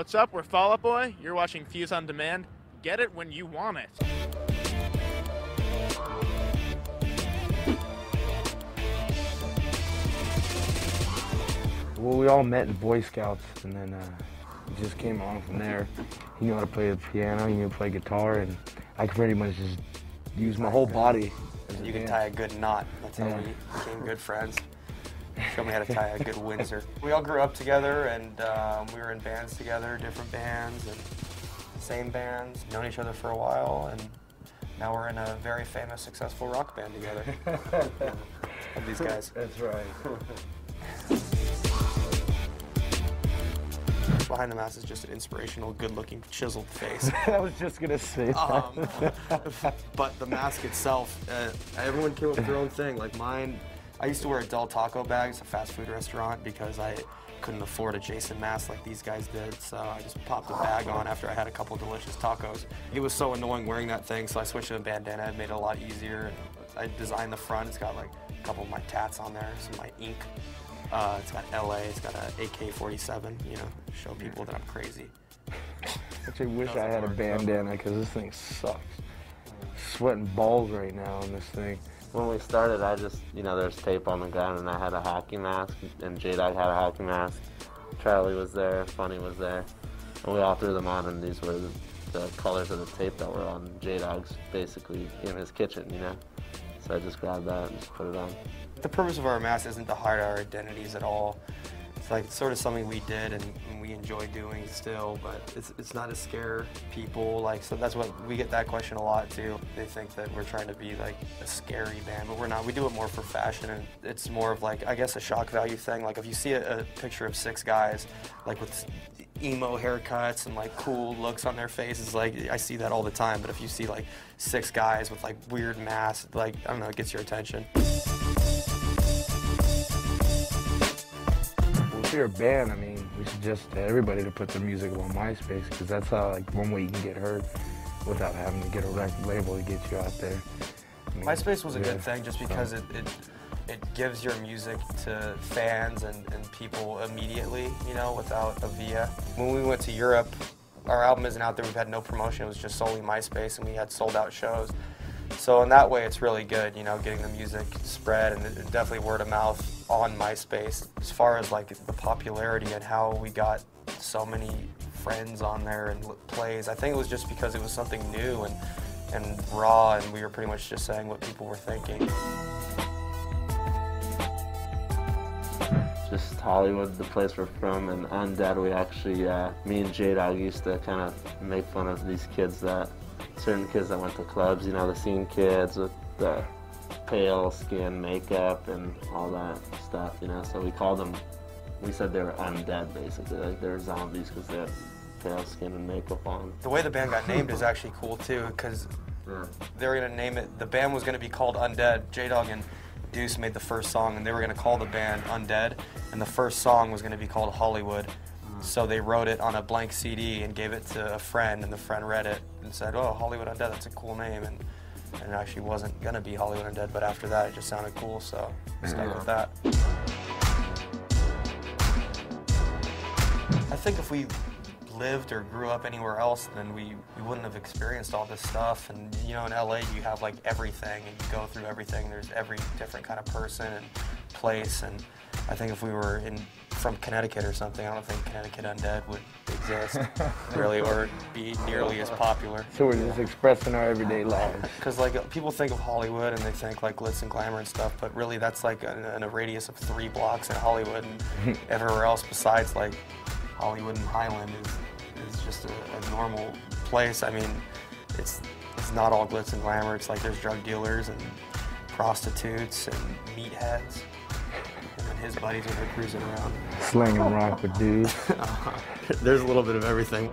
What's up? We're Fall Out Boy. You're watching Fuse on Demand. Get it when you want it. Well, we all met in Boy Scouts, and then it just came on from there. He knew how to play the piano, he knew how to play guitar, and I could pretty much just use my whole body. You can tie a good knot. That's how we became good friends. Showed me how to tie a good Windsor. We all grew up together, and we were in bands together, different bands, and same bands. Known each other for a while, and now we're in a very famous, successful rock band together. Of these guys. That's right. Behind the mask is just an inspirational, good-looking, chiseled face. I was just gonna say that. But the mask itself, everyone came up with their own thing. Like mine, I used to wear a Del Taco bag. It's a fast food restaurant because I couldn't afford a Jason mask like these guys did. So I just popped a bag on after I had a couple delicious tacos. It was so annoying wearing that thing, so I switched to a bandana. It made it a lot easier. I designed the front. It's got like a couple of my tats on there, some of my ink. It's got LA, it's got an AK-47, you know, show people that I'm crazy. Actually wish I had a bandana because this thing sucks. Sweating balls right now on this thing. When we started, I just, you know, there's tape on the ground and I had a hockey mask, and J-Dog had a hockey mask. Charlie was there, Funny was there, and we all threw them on, and these were the colors of the tape that were on J-Dog's, basically, in his kitchen, you know? So I just grabbed that and just put it on. The purpose of our mask isn't to hide our identities at all. It's like it's sort of something we did and we enjoy doing still, but it's not to scare people. Like, so that's what we get that question a lot too. They think that we're trying to be like a scary band, but we're not. We do it more for fashion, and it's more of like, I guess, a shock value thing. Like if you see a picture of 6 guys like with emo haircuts and like cool looks on their faces, like I see that all the time. But if you see like 6 guys with like weird masks, like I don't know, it gets your attention. If you're a band, I mean, we suggest to everybody to put their music on MySpace because that's how, like, one way you can get heard without having to get a record label to get you out there. I mean, MySpace was a good thing just because it gives your music to fans and people immediately, you know, without a via. When we went to Europe, our album isn't out there, we've had no promotion, it was just solely MySpace, and we had sold out shows. So in that way, it's really good, you know, getting the music spread, and definitely word of mouth on MySpace. As far as like the popularity and how we got so many friends on there and plays, I think it was just because it was something new and raw, and we were pretty much just saying what people were thinking. Just Hollywood, the place we're from, and Undead, we actually, me and J-Dog used to kind of make fun of these kids certain kids that went to clubs, you know, the scene kids with the pale skin, makeup, and all that stuff, you know, so we said they were undead, basically, like they were zombies because they had pale skin and makeup on. The way the band got named is actually cool, too, because they were going to name it, the band was going to be called Undead. J-Dog and Deuce made the first song, and they were going to call the band Undead, and the first song was going to be called Hollywood. So they wrote it on a blank CD and gave it to a friend, and the friend read it and said, oh, Hollywood Undead, that's a cool name. And it actually wasn't going to be Hollywood Undead, but after that it just sounded cool, so I stuck with that. I think if we lived or grew up anywhere else, then we wouldn't have experienced all this stuff. And you know, in LA you have like everything, and you go through everything. There's every different kind of person and place, and I think if we were from Connecticut or something, I don't think Connecticut Undead would exist, really, or be nearly as popular. So we're just expressing our everyday lives. Because like people think of Hollywood and they think like glitz and glamour and stuff, but really that's like in a radius of 3 blocks in Hollywood, and everywhere else besides like Hollywood and Highland is just a normal place. I mean, it's not all glitz and glamour. It's like there's drug dealers and prostitutes and meatheads. And his buddies when they're cruising around. Slinging rock with dudes. There's a little bit of everything.